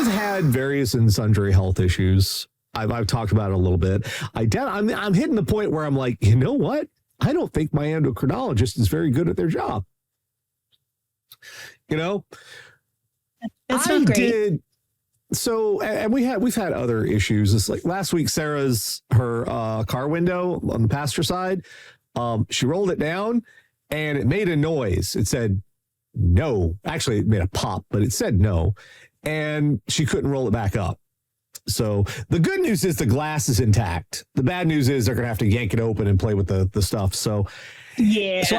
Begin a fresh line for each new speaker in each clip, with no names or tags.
I've had various and sundry health issues. I've talked about it a little bit. I'm hitting the point where I'm like, you know what? I don't think my endocrinologist is very good at their job. You know,
that's not great.
So, and we've had other issues. It's like last week, her car window on the passenger side, she rolled it down and it made a noise. It said no. Actually, it made a pop, but it said no. And she couldn't roll it back up. So the good news is the glass is intact. The bad news is they're going to have to yank it open and play with the stuff. So,
yeah.
So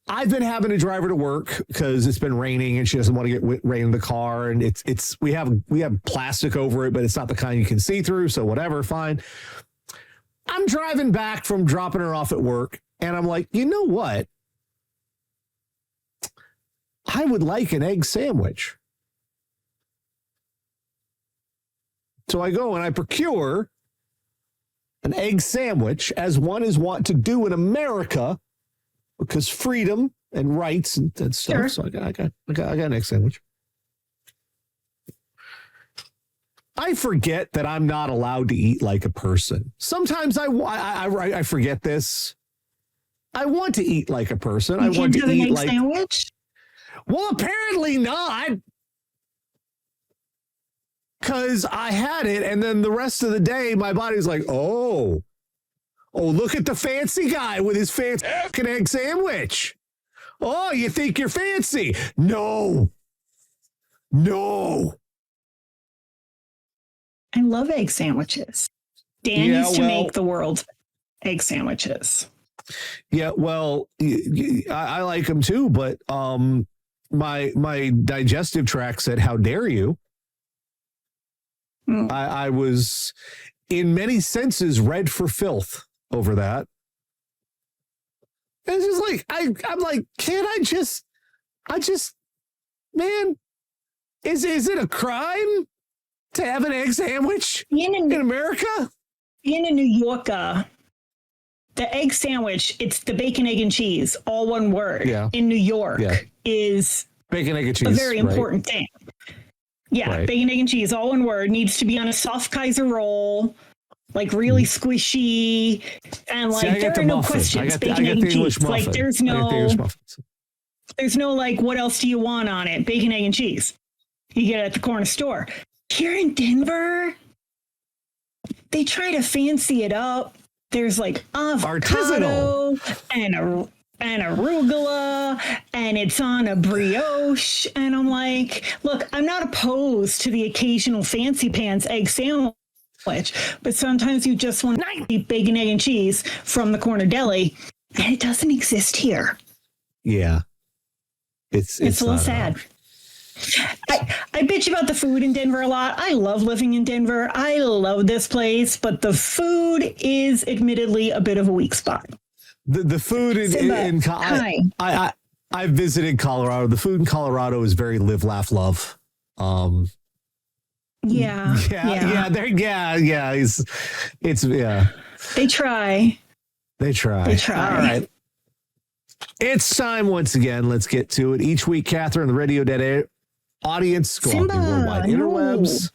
I've been having to drive her to work because it's been raining and she doesn't want to get rain in the car. And we have plastic over it, but it's not the kind you can see through. So whatever, fine. I'm driving back from dropping her off at work and I'm like, you know what? I would like an egg sandwich. So I go and I procure an egg sandwich, as one is wont to do in America, because freedom and rights and stuff. Sure. So I got an egg sandwich. I forget that I'm not allowed to eat like a person. Sometimes I forget this. I want to eat like a person.
You can't have an egg sandwich?
Well, apparently not. Because I had it, and then the rest of the day, my body's like, oh, look at the fancy guy with his fancy egg sandwich. Oh, you think you're fancy? No.
I love egg sandwiches. Dan used to make the world egg sandwiches.
Yeah, well, I like them too, but my digestive tract said, how dare you? I was, in many senses, read for filth over that. And it's just like, I'm like, can't I just, man, is it a crime to have an egg sandwich in America?
In New York, the egg sandwich, it's the bacon, egg, and cheese, all one word.
Yeah.
In New York is
bacon, egg, and cheese,
a very important thing. Yeah, right. Bacon, egg, and cheese, all one word, needs to be on a soft Kaiser roll, like really squishy, and like there are no questions. Bacon, egg, and cheese. Like there's no like, what else do you want on it? Bacon, egg, and cheese. You get it at the corner store. Here in Denver, they try to fancy it up. There's like avocado and arugula, and it's on a brioche. And I'm like, look, I'm not opposed to the occasional fancy pants egg sandwich, but sometimes you just want to eat bacon, egg, and cheese from the corner deli, and it doesn't exist here.
Yeah. It's a little
sad. I bitch about the food in Denver a lot. I love living in Denver. I love this place, but the food is admittedly a bit of a weak spot.
The food I visited Colorado. The food in Colorado is very live, laugh, love.
Yeah.
It's
They try.
All right. It's time once again. Let's get to it. Each week, Catherine, the Radio Dead audience, go on the worldwide interwebs,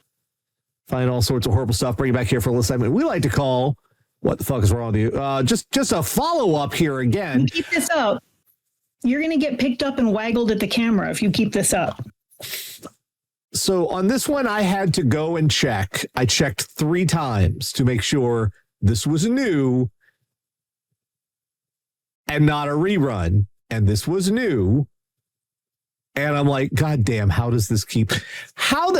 find all sorts of horrible stuff, bring it back here for a little segment we like to call "What the Fuck Is Wrong with You?" Just a follow up here again.
You keep this up, you're going to get picked up and waggled at the camera if you keep this up.
So on this one, I had to go and check. I checked 3 times to make sure this was new and not a rerun, and this was new. And I'm like, God damn, how does this keep... How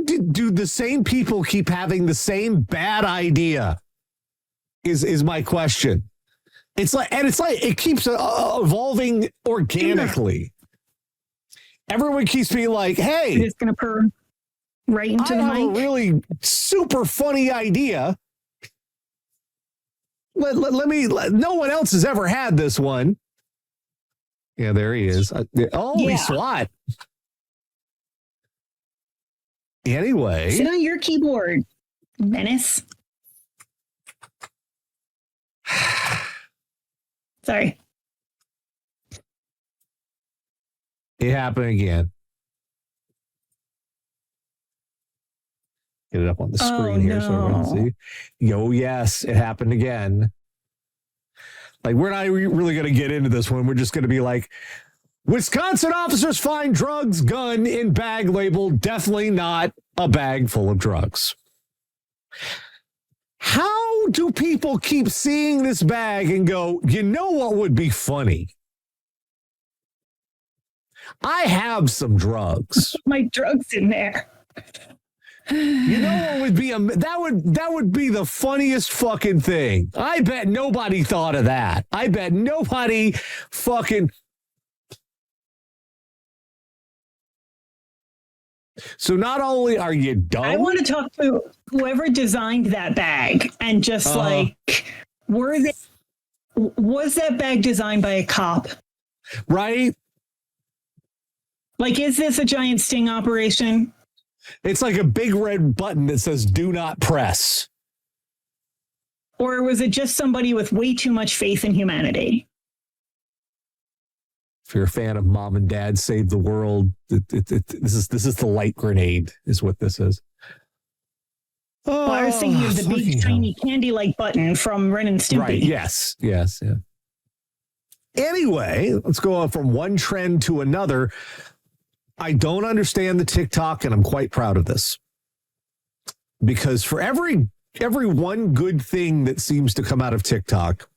do the same people keep having the same bad idea is my question. It's like it keeps evolving organically. Everyone keeps being like, hey,
it's going to purr right into the mic.
I have a really super funny idea. No one else has ever had this one. Yeah, there he is. Holy SWAT. Anyway.
Sit on your keyboard, menace. Sorry.
It happened again. Get it up on the screen here so everyone can see. Oh, yes, it happened again. Like, we're not really going to get into this one. We're just going to be like, Wisconsin officers find drugs, gun in bag labeled definitely not a bag full of drugs. How do people keep seeing this bag and go, you know what would be funny? I have some drugs.
My drugs in there.
You know what would be that would be the funniest fucking thing. I bet nobody thought of that. I bet nobody fucking. So not only are you dumb,
I want to talk to whoever designed that bag and just was that bag designed by a cop?
Right?
Like, is this a giant sting operation?
It's like a big red button that says "Do not press."
Or was it just somebody with way too much faith in humanity?
If you're a fan of Mom and Dad Save the World, this is the light grenade, is what this is.
Well, I was thinking of the big tiny candy-like button from Ren and Stimpy.
Right? Yes. Yeah. Anyway, let's go on from one trend to another. I don't understand the TikTok, and I'm quite proud of this. Because for every one good thing that seems to come out of TikTok,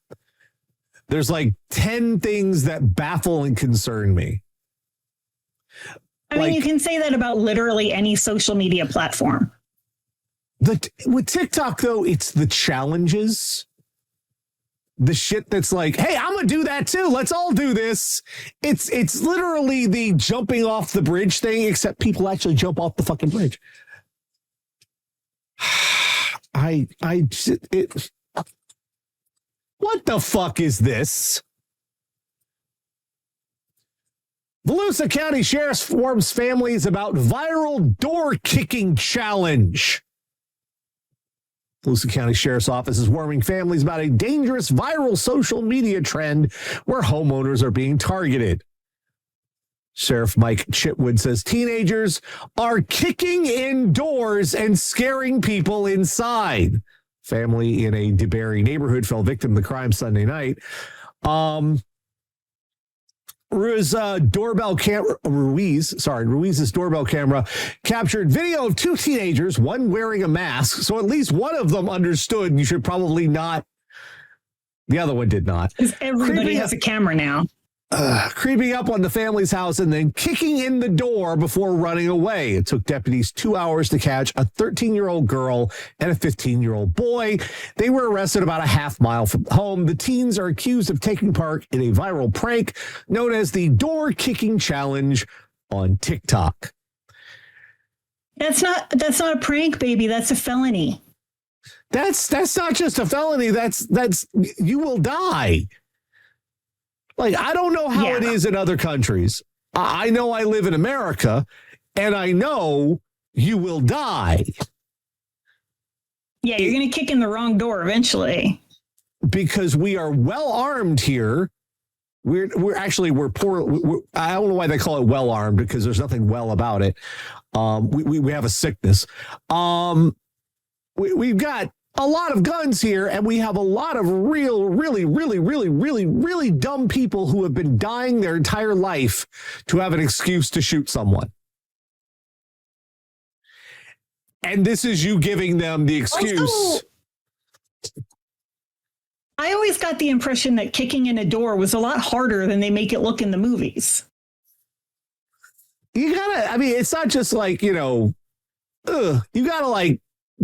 there's like 10 things that baffle and concern me.
I mean, you can say that about literally any social media platform.
With TikTok, though, it's the challenges. The shit that's like, hey, I'm going to do that too. Let's all do this. It's literally the jumping off the bridge thing, except people actually jump off the fucking bridge. What the fuck is this? Volusia County Sheriff warns families about viral door kicking challenge. Volusia County Sheriff's Office is warning families about a dangerous viral social media trend where homeowners are being targeted. Sheriff Mike Chitwood says teenagers are kicking in doors and scaring people inside. Family in a DeBerry neighborhood fell victim to the crime Sunday night. Ruiz's doorbell camera captured video of two teenagers, one wearing a mask. So at least one of them understood you should probably not. The other one did not.
Because everybody has a camera now.
Creeping up on the family's house and then kicking in the door before running away. It took deputies 2 hours to catch a 13-year-old girl and a 15-year-old boy. They were arrested about a half mile from home. The teens are accused of taking part in a viral prank known as the door kicking challenge on TikTok.
That's not a prank, baby. That's a felony.
That's not just a felony. That's you will die. Like, I don't know how it is in other countries. I know I live in America, and I know you will die.
Yeah, you're going to kick in the wrong door eventually. Because
we are well armed here. We're poor. I don't know why they call it well armed, because there's nothing well about it. We have a sickness. We've got a lot of guns here, and we have a lot of really dumb people who have been dying their entire life to have an excuse to shoot someone. And this is you giving them the excuse.
Also, I always got the impression that kicking in a door was a lot harder than they make it look in the movies.
You gotta, I mean, it's not just like, you gotta like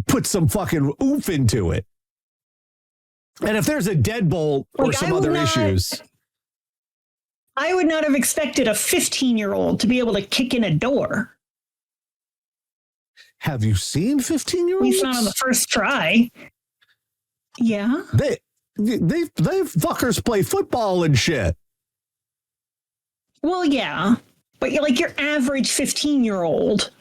put some fucking oomph into it. And if there's a deadbolt or some other issues.
I would not have expected a 15-year-old to be able to kick in a door.
Have you seen 15-year-olds?
At least not on the first try. Yeah.
They fuckers play football and shit.
Well, yeah. But like your average 15-year-old,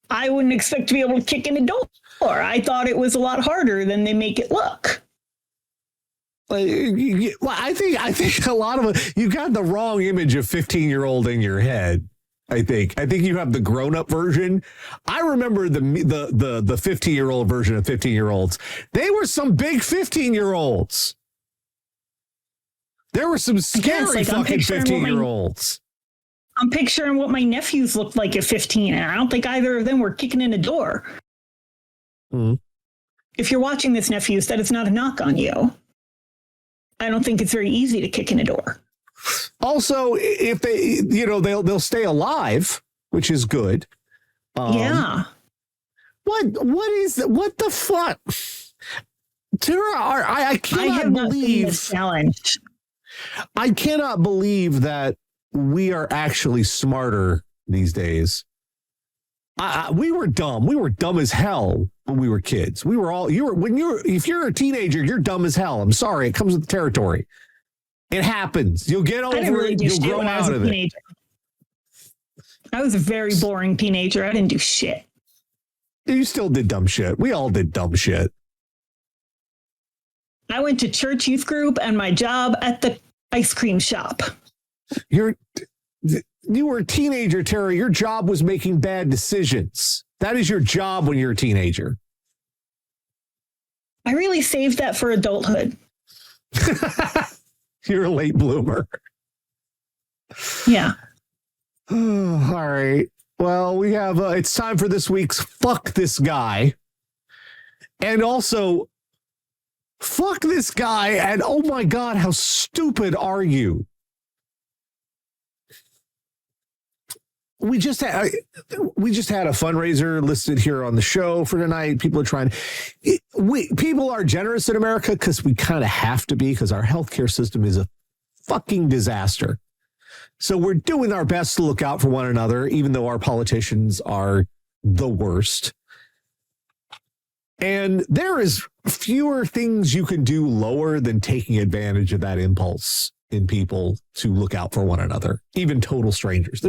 I wouldn't expect to be able to kick in a door. I thought it was a lot harder than they make it look.
Well, I think a lot of it, you've got the wrong image of 15-year-old in your head. I think you have the grown-up version. I remember the 15-year-old version of 15-year-olds. They were some big 15-year-olds. There were some scary fucking 15-year-olds.
I'm picturing what my nephews looked like at 15, and I don't think either of them were kicking in a door.
Mm-hmm.
If you're watching this, nephews, that is not a knock on you. I don't think it's very easy to kick in a door.
Also, if they, they'll stay alive, which is good.
Yeah.
What the fuck? Tara, I cannot believe.
Challenge.
I cannot believe that we are actually smarter these days. We were dumb. We were dumb as hell when we were kids. We were all, if you're a teenager, you're dumb as hell. I'm sorry. It comes with the territory. It happens. You'll get over it. You'll grow out of it.
I was a very boring teenager. I didn't do shit.
You still did dumb shit. We all did dumb shit.
I went to church youth group and my job at the ice cream shop.
You were a teenager, Tara. Your job was making bad decisions. That is your job when you're a teenager.
I really saved that for adulthood.
You're a late bloomer.
Yeah.
All right. Well, we have, it's time for this week's Fuck This Guy. And also, fuck this guy. And oh my God, how stupid are you? We just had a fundraiser listed here on the show for tonight. People are people are generous in America because we kind of have to be, because our healthcare system is a fucking disaster. So we're doing our best to look out for one another, even though our politicians are the worst. And there is fewer things you can do lower than taking advantage of that impulse in people to look out for one another, even total strangers.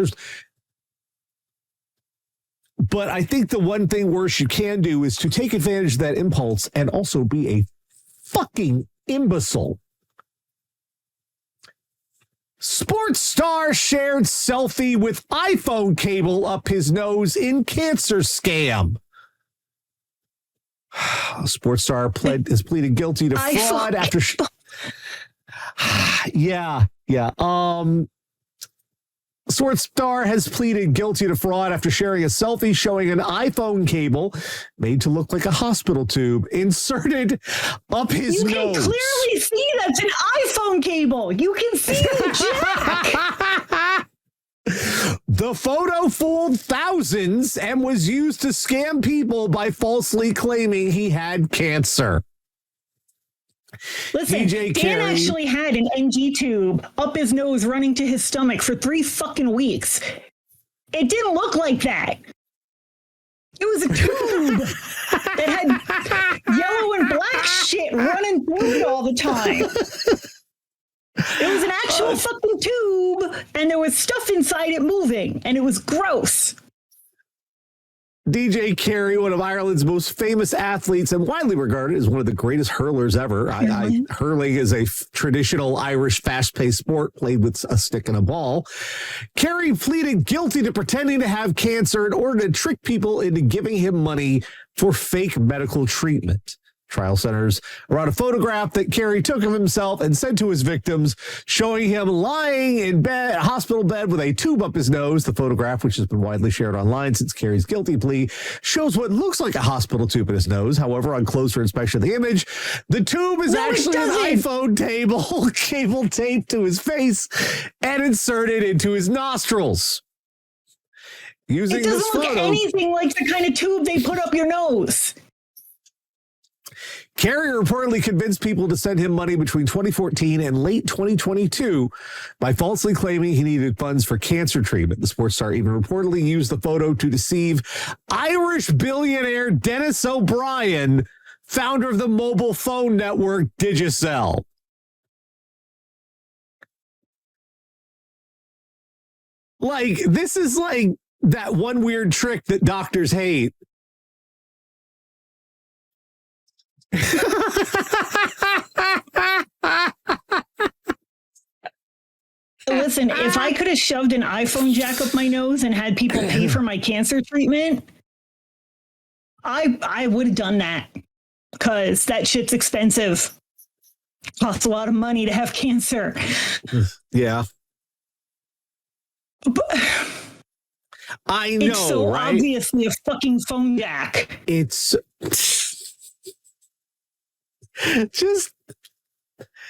But I think the one thing worse you can do is to take advantage of that impulse and also be a fucking imbecile. Sports star shared selfie with iPhone cable up his nose in cancer scam. Sports star has pleaded guilty to fraud after. Yeah. Sports star has pleaded guilty to fraud after sharing a selfie showing an iPhone cable made to look like a hospital tube inserted up his nose. You can
clearly see that's an iPhone cable. You can see the jack.
The photo fooled thousands and was used to scam people by falsely claiming he had cancer.
Listen, Dan actually had an NG tube up his nose running to his stomach for 3 fucking weeks. It didn't look like that. It was a tube that had yellow and black shit running through it all the time. It was an actual fucking tube, and there was stuff inside it moving, and it was gross.
DJ Carey, one of Ireland's most famous athletes and widely regarded as one of the greatest hurlers ever. Hurling is a traditional Irish fast-paced sport played with a stick and a ball. Carey pleaded guilty to pretending to have cancer in order to trick people into giving him money for fake medical treatment. Trial centers around a photograph that Carey took of himself and sent to his victims, showing him lying in bed, hospital bed with a tube up his nose. The photograph, which has been widely shared online since Carey's guilty plea, shows what looks like a hospital tube in his nose. However, on closer inspection of the image, the tube is actually an iPhone cable taped to his face and inserted into his nostrils. Using this photo,
it doesn't look anything like the kind of tube they put up your nose.
Carey reportedly convinced people to send him money between 2014 and late 2022 by falsely claiming he needed funds for cancer treatment. The sports star even reportedly used the photo to deceive Irish billionaire Dennis O'Brien, founder of the mobile phone network Digicel. Like, this is like that one weird trick that doctors hate.
Listen, if I could have shoved an iPhone jack up my nose and had people pay for my cancer treatment, I would have done that, because that shit's expensive. Costs a lot of money to have cancer.
Yeah.
But
I know,
it's so
right?
obviously a fucking phone jack.
It's just...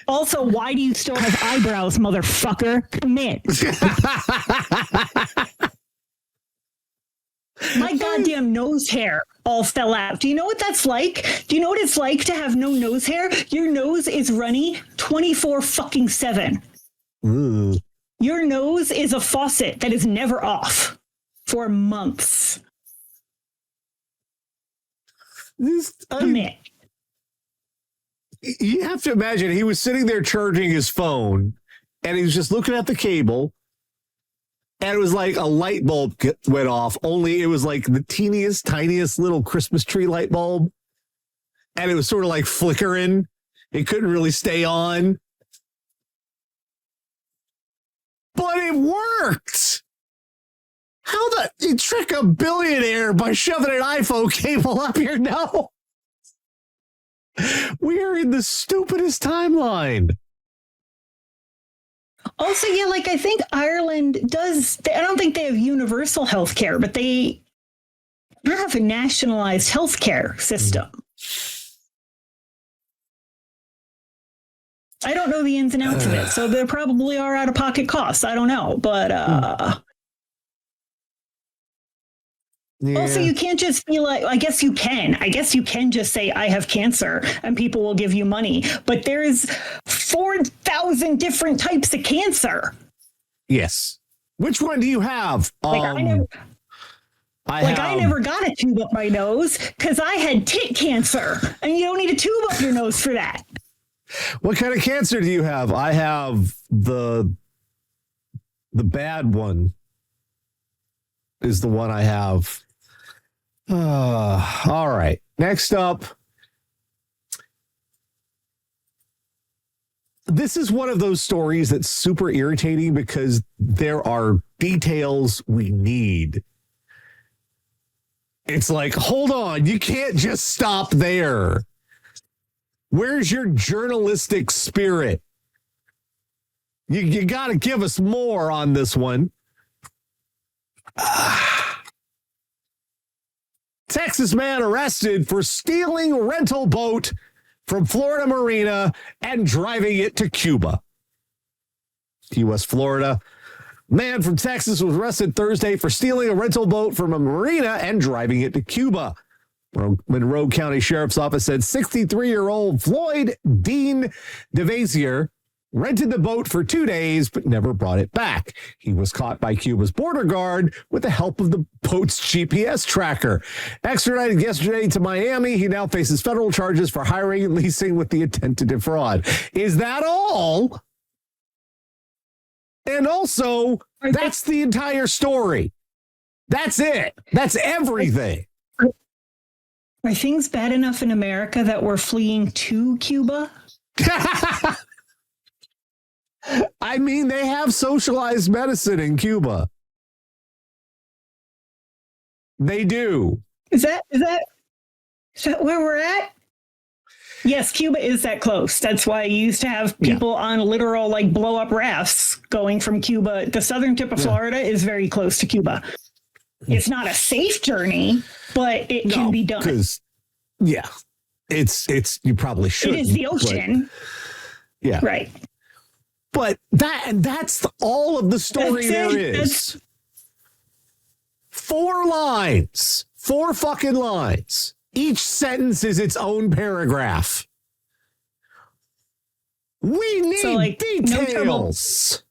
Also, why do you still have eyebrows, motherfucker? Commit. My goddamn nose hair all fell out. Do you know what that's like? Do you know what it's like to have no nose hair? Your nose is runny 24/7. Your nose is a faucet that is never off for months. Commit.
You have to imagine he was sitting there charging his phone, and he was just looking at the cable, and it was like a light bulb went off, only it was like the teeniest, tiniest little Christmas tree light bulb, and it was sort of like flickering. It couldn't really stay on. But it worked! How you trick a billionaire by shoving an iPhone cable up your nose? We are in the stupidest timeline.
Also, yeah, like I think Ireland does, I don't think they have universal health care, but they have a nationalized health care system. I don't know the ins and outs of it, so there probably are out-of-pocket costs. I don't know, but also you can't just be like, I guess you can just say I have cancer and people will give you money, but there's 4,000 different types of cancer.
Yes. Which one do you have?
I never got a tube up my nose because I had tit cancer, and you don't need a tube up your nose for that.
What kind of cancer do you have? I have the bad one is the one I have. All right. Next up. This is one of those stories that's super irritating because there are details we need. It's like, hold on, you can't just stop there. Where's your journalistic spirit? You got to give us more on this one. Texas man arrested for stealing rental boat from Florida marina and driving it to Cuba. Key West, Florida. Man from Texas was arrested Thursday for stealing a rental boat from a marina and driving it to Cuba. Monroe County Sheriff's Office said 63-year-old Floyd Dean DeVazier rented the boat for 2 days, but never brought it back. He was caught by Cuba's border guard with the help of the boat's GPS tracker. Extradited yesterday to Miami, he now faces federal charges for hiring and leasing with the intent to defraud. Is that all? And also, that's the entire story. That's it. That's everything.
Are things bad enough in America that we're fleeing to Cuba?
I mean, they have socialized medicine in Cuba. They do.
Is that where we're at? Yes, Cuba is that close. That's why you used to have people on literal like blow up rafts going from Cuba. The southern tip of Florida is very close to Cuba. It's not a safe journey, but it can be done.
It's you probably should.
It is the ocean. Right.
But that's all of the story there is. 4 lines. 4 fucking lines. Each sentence is its own paragraph. We need details.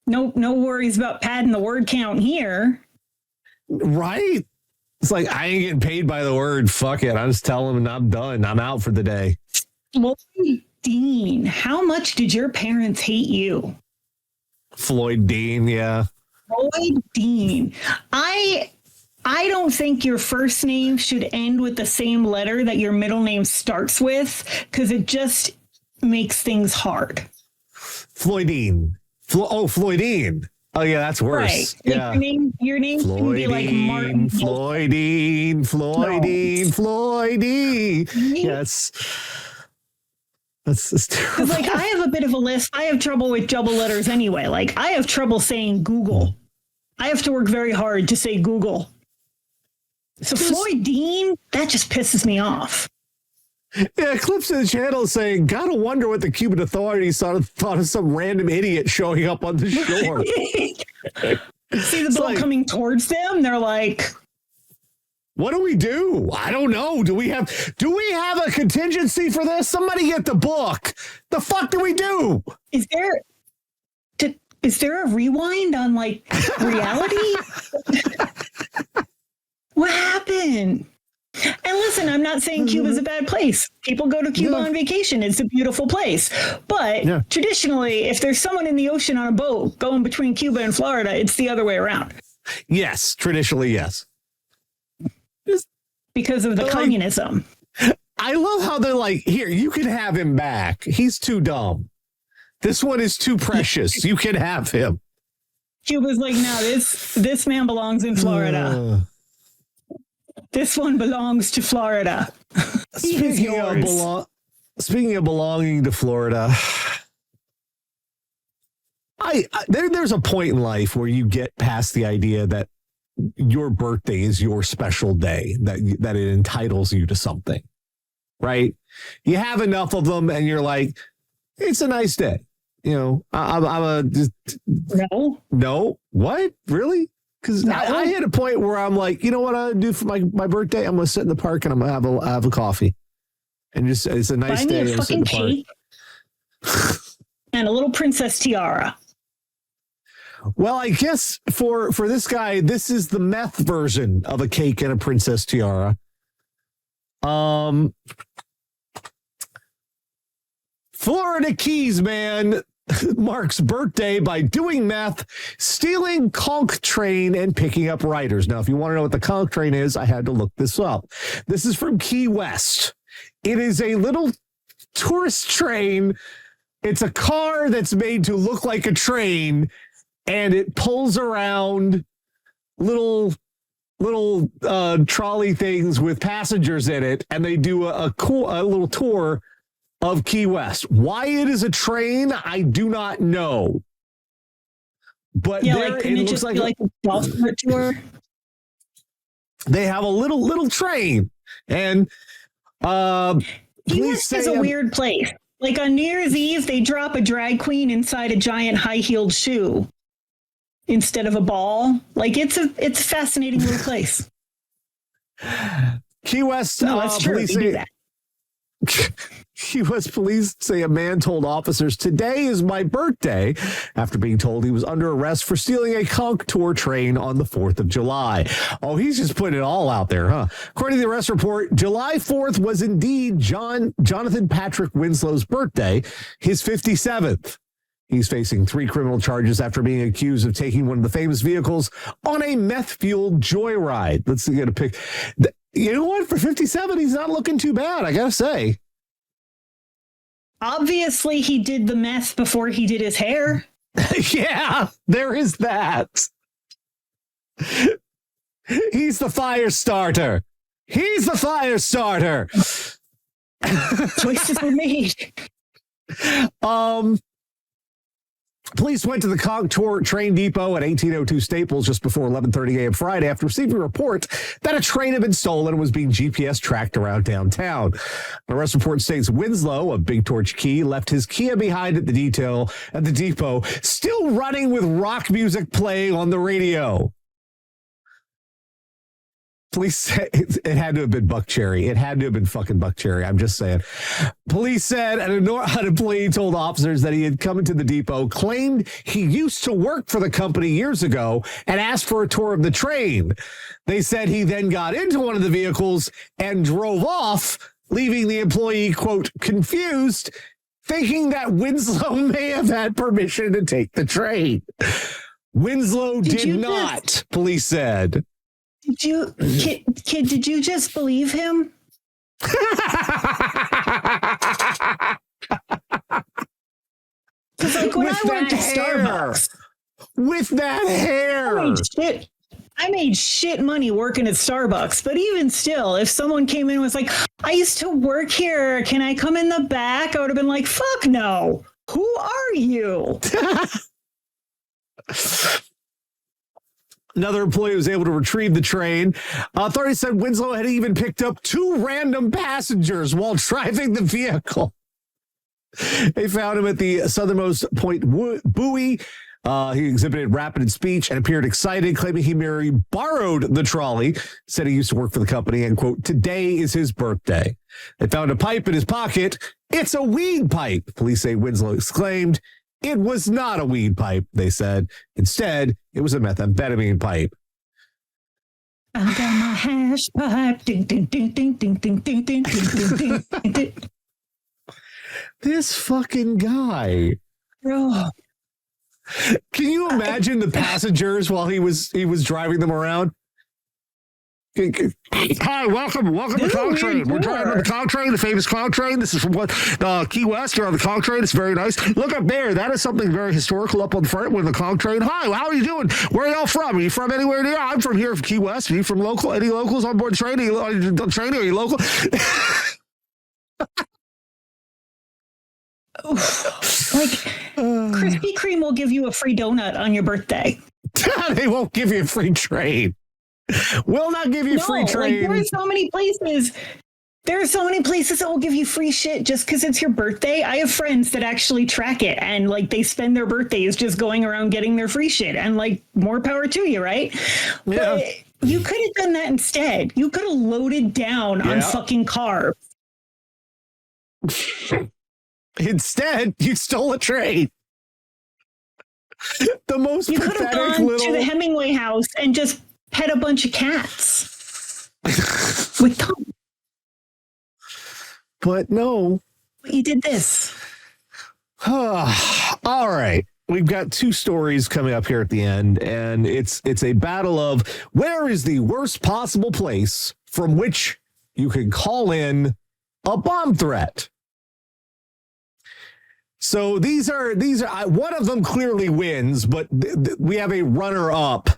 No worries about padding the word count here.
Right? It's like, I ain't getting paid by the word. Fuck it. I just tell them I'm done. I'm out for the day.
Floyd Dean, how much did your parents hate you?
Floyd Dean, yeah.
Floyd Dean. I don't think your first name should end with the same letter that your middle name starts with, because it just makes things hard.
Floyd Dean. Floyd Dean. Oh yeah, that's worse.
Right. Like
Yeah.
your name can be like Martin.
Floyd Dean. Yes. That's terrible.
Because like I have a bit of a list. I have trouble with double letters anyway. Like I have trouble saying Google. I have to work very hard to say Google. So Floyd Dean, that just pisses me off.
Yeah, clips in the channel saying, "Gotta wonder what the Cuban authorities thought of some random idiot showing up on the shore."
See the boat coming towards them. They're like,
"What do we do? I don't know. Do we have a contingency for this? Somebody get the book. The fuck do we do?"
Is there a rewind on like reality? What happened? And listen, I'm not saying Cuba's a bad place. People go to Cuba on vacation. It's a beautiful place. But traditionally, if there's someone in the ocean on a boat going between Cuba and Florida, it's the other way around.
Yes, traditionally, yes.
Because of the communism.
I love how they're like, "Here, you can have him back. He's too dumb. This one is too precious. You can have him."
Cuba's like, "No, this man belongs in Florida. This one belongs to Florida."
Speaking of belonging to Florida, there's a point in life where you get past the idea that your birthday is your special day, that it entitles you to something, right? You have enough of them, and you're like, it's a nice day. You know, no, what, really? Because I hit a point where I'm like, you know what I do for my birthday? I'm going to sit in the park and I'm going to have a coffee. And just, it's a nice day.
Buy me a fucking cake and a little princess tiara.
Well, I guess for this guy, this is the meth version of a cake and a princess tiara. Florida Keys man marks birthday by doing meth, stealing Cog Train, and picking up riders. Now, if you want to know what the Cog Train is, I had to look this up. This is from Key West. It is a little tourist train. It's a car that's made to look like a train, and it pulls around little trolley things with passengers in it, and they do a little tour of Key West. Why it is a train, I do not know. But
yeah, like, it looks like a golf cart tour.
They have a little train, and
Key West is a weird place. Like on New Year's Eve, they drop a drag queen inside a giant high-heeled shoe instead of a ball. Like it's a fascinating little place.
Key West,
no, that's true.
Police
they do that.
U.S. police say a man told officers, "Today is my birthday," after being told he was under arrest for stealing a Cog Tour train on the 4th of July. Oh, he's just putting it all out there, huh? According to the arrest report, July 4th was indeed Jonathan Patrick Winslow's birthday, his 57th. He's facing 3 criminal charges after being accused of taking one of the famous vehicles on a meth-fueled joyride. Let's get a pic. You know what? For 57, he's not looking too bad, I gotta say.
Obviously, he did the meth before he did his hair.
Yeah, there is that. He's the fire starter. He's the fire starter.
Choices were made.
Police went to the Cog Train depot at 1802 Staples just before 11:30 a.m. Friday after receiving a report that a train had been stolen and was being GPS tracked around downtown. An arrest report states Winslow of Big Torch Key left his Kia behind at the depot, still running with rock music playing on the radio. Police said it had to have been Buck Cherry. It had to have been fucking Buck Cherry. I'm just saying. Police said an employee told officers that he had come into the depot, claimed he used to work for the company years ago, and asked for a tour of the train. They said he then got into one of the vehicles and drove off, leaving the employee, quote, confused, thinking that Winslow may have had permission to take the train. Winslow did not, police said.
Kid, did you just believe him? Because like when I worked at Starbucks.
With that hair.
I made shit money working at Starbucks, but even still, if someone came in and was like, I used to work here, can I come in the back? I would have been like, fuck no. Who are you?
Another employee was able to retrieve the train. Authorities said Winslow had even picked up 2 random passengers while driving the vehicle. They found him at the southernmost point buoy. He exhibited rapid speech and appeared excited, claiming he merely borrowed the trolley, said he used to work for the company, and, quote, today is his birthday. They found a pipe in his pocket. It's a weed pipe, police say Winslow exclaimed. It was not a weed pipe, they said. Instead, it was a methamphetamine pipe.
I got my hash pipe. Ding, ding, ding, ding, ding, ding, ding, ding, ding, ding, ding.
This fucking guy.
Oh.
Can you imagine the passengers while he was driving them around? Hi, welcome to Cog Train. We're driving on the Cog Train, the famous Cog Train. This is from Key West. You're on the Cog Train. It's very nice. Look up there. That is something very historical up on the front with the Cog Train. Hi, how are you doing? Where are y'all from? Are you from anywhere near? I'm from here, from Key West. Are you from local? Any locals on board the train? Are you local?
Like, Krispy Kreme will give you a free donut on your birthday.
They won't give you a free train. Will not give you free train.
Like, there are so many places. There are so many places that will give you free shit just because it's your birthday. I have friends that actually track it and like they spend their birthdays just going around getting their free shit, and like more power to you, right? Yeah. But you could have done that instead. You could have loaded down on fucking carbs.
Instead, you stole a train. The most
you could have gone to the Hemingway house and just pet a bunch of cats with Tom.
But no.
You did this.
All right. We've got 2 stories coming up here at the end, and it's a battle of where is the worst possible place from which you can call in a bomb threat. So these are one of them clearly wins, but we have a runner-up.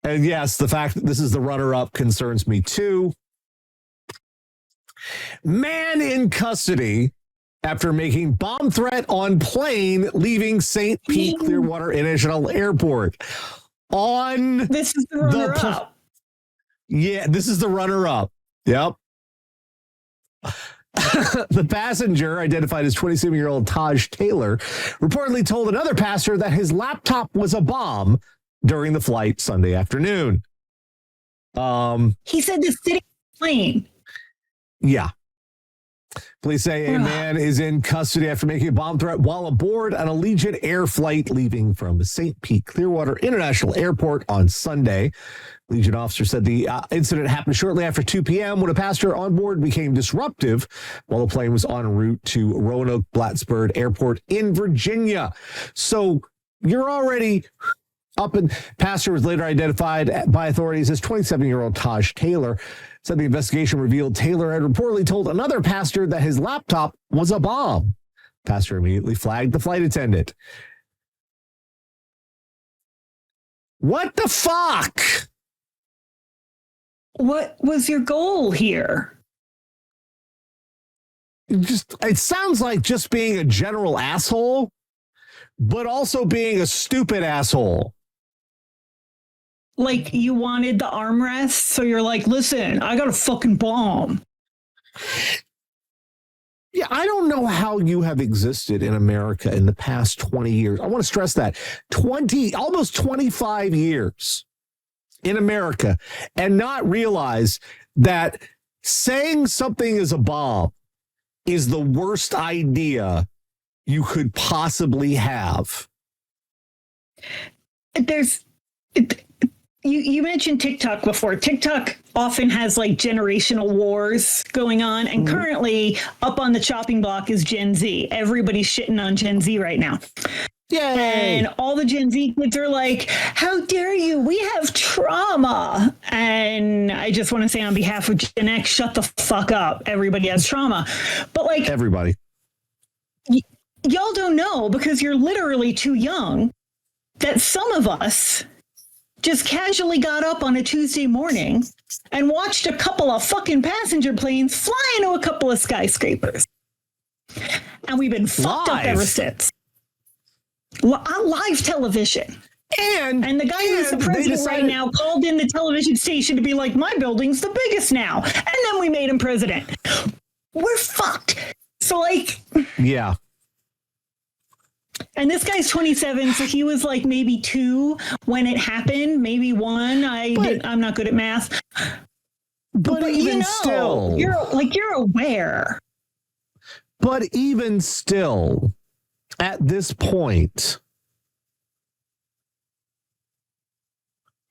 And yes, the fact that this is the runner-up concerns me too. Man in custody after making bomb threat on plane leaving St. Pete Clearwater International Airport.
This is the runner-up.
Yeah, this is the runner-up. Yep. The passenger, identified as 27-year-old Taj Taylor, reportedly told another passenger that his laptop was a bomb during the flight Sunday afternoon.
He said the city plane.
Yeah. Police say a man is in custody after making a bomb threat while aboard an Allegiant Air flight leaving from St. Pete Clearwater International Airport on Sunday. Legion officer said the incident happened shortly after 2 p.m. when a passenger on board became disruptive while the plane was en route to Roanoke Plattsburgh Airport in Virginia. So you're already up, and passenger was later identified by authorities as 27-year-old Taj Taylor. Said the investigation revealed Taylor had reportedly told another passenger that his laptop was a bomb. Passenger immediately flagged the flight attendant. What the fuck?
What was your goal here?
It sounds like just being a general asshole, but also being a stupid asshole.
Like you wanted the armrest, so you're like, listen, I got a fucking bomb.
Yeah, I don't know how you have existed in America in the past 20 years. I want to stress that. Almost 25 years in America and not realize that saying something is a bomb is the worst idea you could possibly have.
You mentioned TikTok before. TikTok often has like generational wars going on. And currently up on the chopping block is Gen Z. Everybody's shitting on Gen Z right now.
Yay!
And all the Gen Z kids are like, how dare you? We have trauma. And I just want to say on behalf of Gen X, shut the fuck up. Everybody has trauma. But like
everybody.
y'all don't know because you're literally too young that some of us just casually got up on a Tuesday morning and watched a couple of fucking passenger planes fly into a couple of skyscrapers. And we've been fucked up ever since. On live television. And the guy who's the president right now called in the television station to be like, my building's the biggest now. And then we made him president. We're fucked. So like...
Yeah.
And this guy's 27, so he was like maybe 2 when it happened, maybe 1. I'm not good at math.
But even still,
you're aware.
But even still, at this point,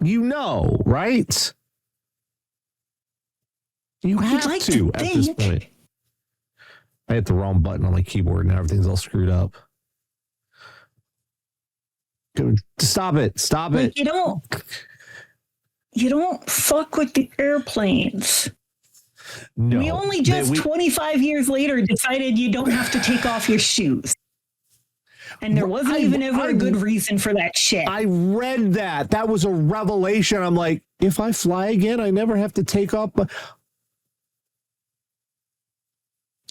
right? You have to at this point. I hit the wrong button on my keyboard and everything's all screwed up. Stop it.
You don't fuck with the airplanes.
No.
We only just 25 years later decided you don't have to take off your shoes. And there wasn't even ever a good reason for that shit.
I read that. That was a revelation. I'm like, if I fly again, I never have to take off.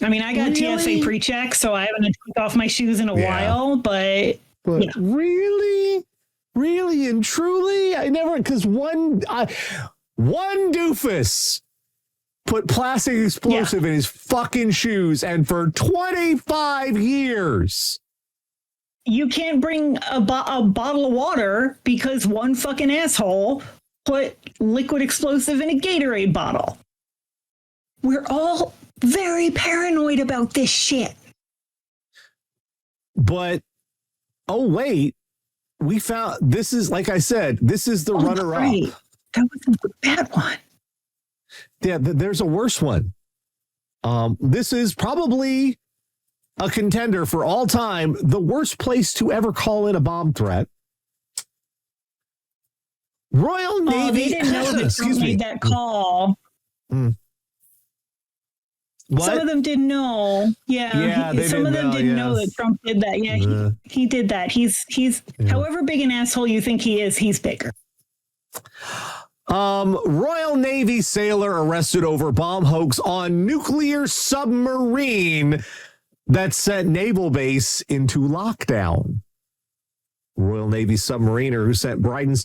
I mean, I got TSA pre-check, so I haven't taken off my shoes in a while, but
really and truly, I never, because one doofus put plastic explosive in his fucking shoes, and for 25 years.
You can't bring a bottle of water because one fucking asshole put liquid explosive in a Gatorade bottle. We're all very paranoid about this shit.
But, oh, wait. We found, this is, like I said, this is the runner-up. Right.
That wasn't the bad one.
Yeah, there's a worse one. This is probably a contender for all time, the worst place to ever call in a bomb threat. Royal Navy.
They didn't know that Trump made that call.
What?
Some of them didn't know. Some of them didn't know that Trump did that. Yeah, he did that. He's however big an asshole you think he is, he's bigger.
Royal Navy sailor arrested over bomb hoax on nuclear submarine that sent naval base into lockdown. Royal Navy submariner who sent Britain's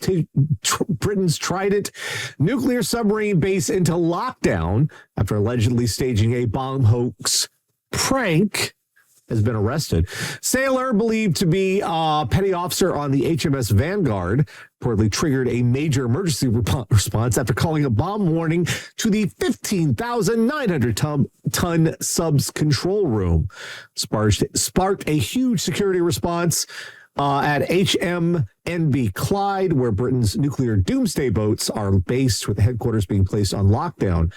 Trident nuclear submarine base into lockdown after allegedly staging a bomb hoax prank has been arrested. Sailor, believed to be a petty officer on the HMS Vanguard, reportedly triggered a major emergency response after calling a bomb warning to the 15,900-ton sub's control room. Sparked a huge security response at HMNB Clyde, where Britain's nuclear doomsday boats are based, with the headquarters being placed on lockdown.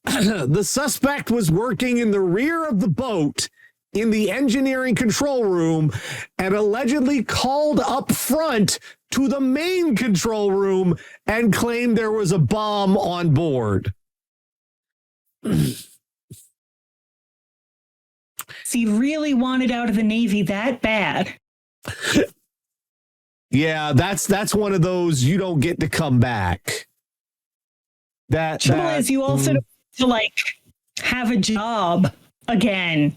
The suspect was working in the rear of the boat in the engineering control room and allegedly called up front to the main control room and claimed there was a bomb on board.
So you really wanted out of the Navy that bad?
Yeah, that's one of those you don't get to come back.
Trouble is, you also don't to like have a job again,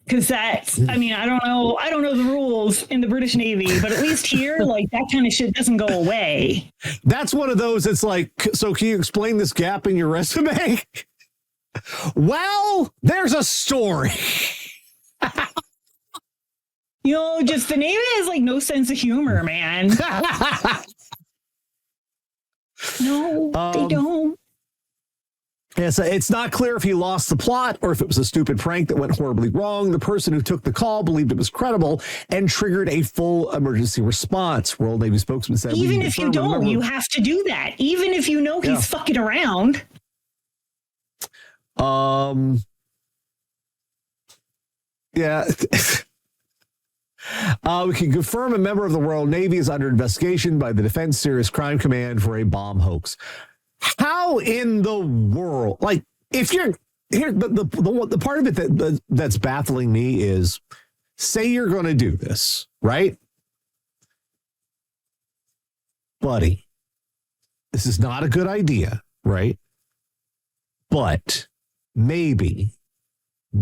because that's, I mean, I don't know the rules in the British Navy, but at least here, like, that kind of shit doesn't go away.
That's one of those. It's like, so can you explain this gap in your resume? Well, there's a story.
Just the Navy has like no sense of humor, man. No, they don't.
Yeah, so it's not clear if he lost the plot or if it was a stupid prank that went horribly wrong. The person who took the call believed it was credible and triggered a full emergency response. Royal Navy spokesman said,
even if you don't, you have to do that. Even if you know he's fucking around.
Yeah. We can confirm a member of the Royal Navy is under investigation by the Defense Serious Crime Command for a bomb hoax. How in the world? Like, if you're here the part of it that's baffling me is, say you're going to do this, right? Buddy, this is not a good idea, right? But maybe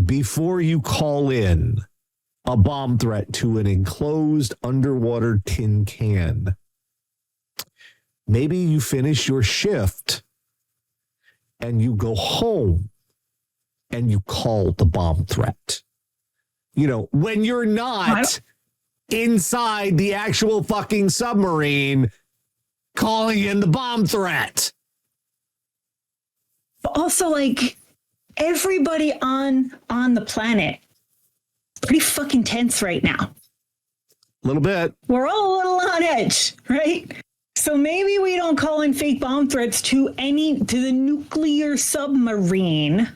before you call in a bomb threat to an enclosed underwater tin can, maybe you finish your shift and you go home and you call the bomb threat. You know, when you're not inside the actual fucking submarine calling in the bomb threat.
But also, like, everybody on the planet, pretty fucking tense right now.
A little bit.
We're all a little on edge, right? So maybe we don't call in fake bomb threats to the nuclear submarine,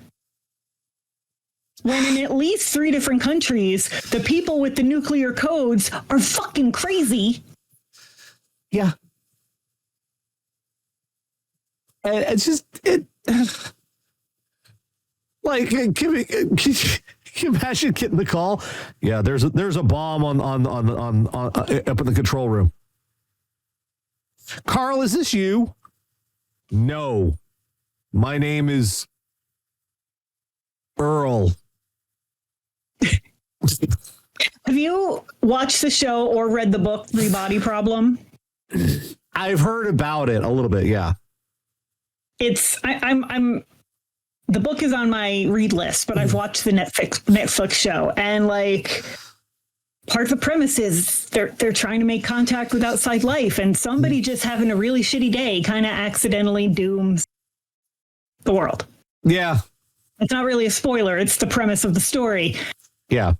when in at least 3 different countries, the people with the nuclear codes are fucking crazy.
Yeah. And it's just, like, can you imagine getting the call? Yeah, there's a bomb on up in the control room. Carl, is this you? No. My name is Earl.
Have you watched the show or read the book Three Body Problem?
I've heard about it a little bit, yeah.
I'm the book is on my read list, but I've watched the Netflix show, and like, part of the premise is they're trying to make contact with outside life, and somebody just having a really shitty day kind of accidentally dooms the world.
Yeah.
It's not really a spoiler, it's the premise of the story.
Yeah.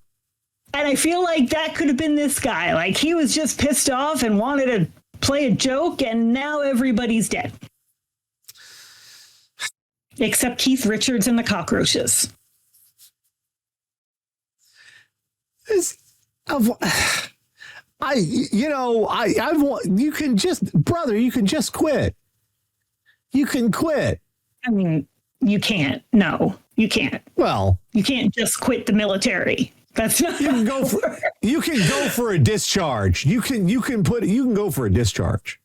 And I feel like that could have been this guy. Like, he was just pissed off and wanted to play a joke, and now everybody's dead. Except Keith Richards and the cockroaches.
You can just quit. You can quit.
I mean, you can't. No, you can't.
Well,
you can't just quit the military. That's not.
You can go for a discharge. You can go for a discharge.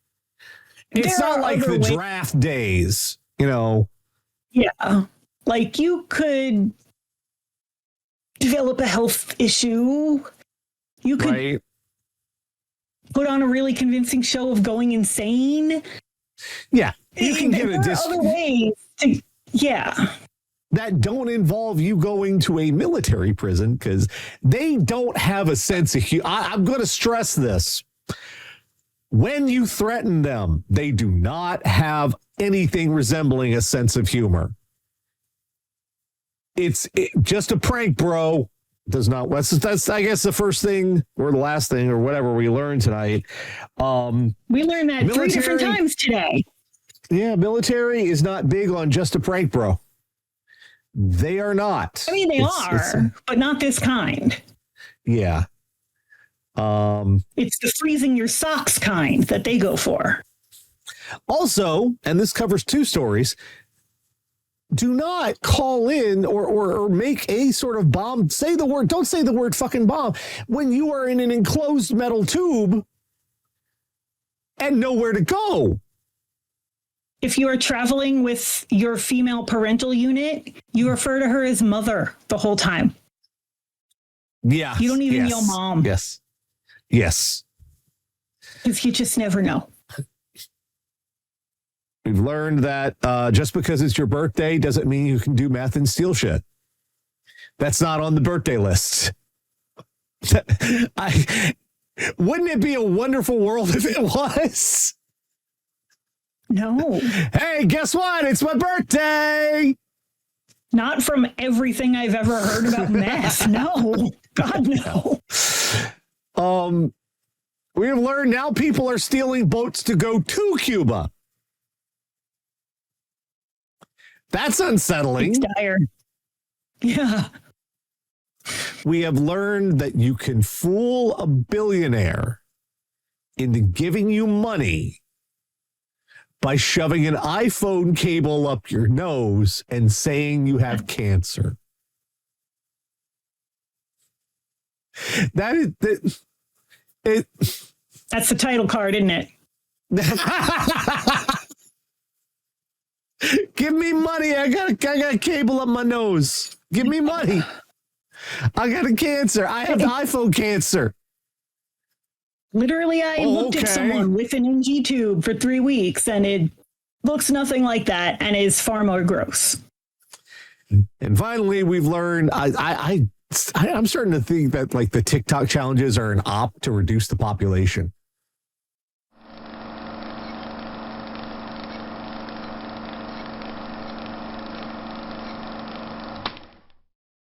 It's not like the draft days, you know.
Yeah. Like, you could develop a health issue. You could put on a really convincing show of going insane.
Yeah. You can get
other ways to, yeah.
That don't involve you going to a military prison, because they don't have a sense of humor. I'm going to stress this. When you threaten them, they do not have anything resembling a sense of humor. It's just a prank, bro. Does not. That's I guess the first thing or the last thing or whatever we learned tonight.
We learned that 3 different times today.
Yeah, military is not big on just a prank, bro. They are not.
I mean, they are, but not this kind.
Yeah.
It's the freezing your socks kind that they go for.
Also, and this covers 2 stories, do not call in or make a sort of bomb. Don't say the word fucking bomb when you are in an enclosed metal tube and nowhere to go.
If you are traveling with your female parental unit, you refer to her as mother the whole time.
Yeah.
You don't even yell mom.
Yes. Yes.
Because you just never know.
We've learned that just because it's your birthday doesn't mean you can do meth and steal shit. That's not on the birthday list. Wouldn't it be a wonderful world if it was?
No.
Hey, guess what? It's my birthday.
Not from everything I've ever heard about meth. No. God, no.
We have learned now people are stealing boats to go to Cuba. That's unsettling.
It's dire. Yeah.
We have learned that you can fool a billionaire into giving you money by shoving an iPhone cable up your nose and saying you have cancer. That's
the title card, isn't it?
Give me money. I got a cable up my nose. Give me money. I got a cancer. I have iPhone cancer.
Literally, I looked at someone with an NG tube for 3 weeks, and it looks nothing like that and is far more gross.
And finally, we've learned, I'm starting to think that like the TikTok challenges are an op to reduce the population.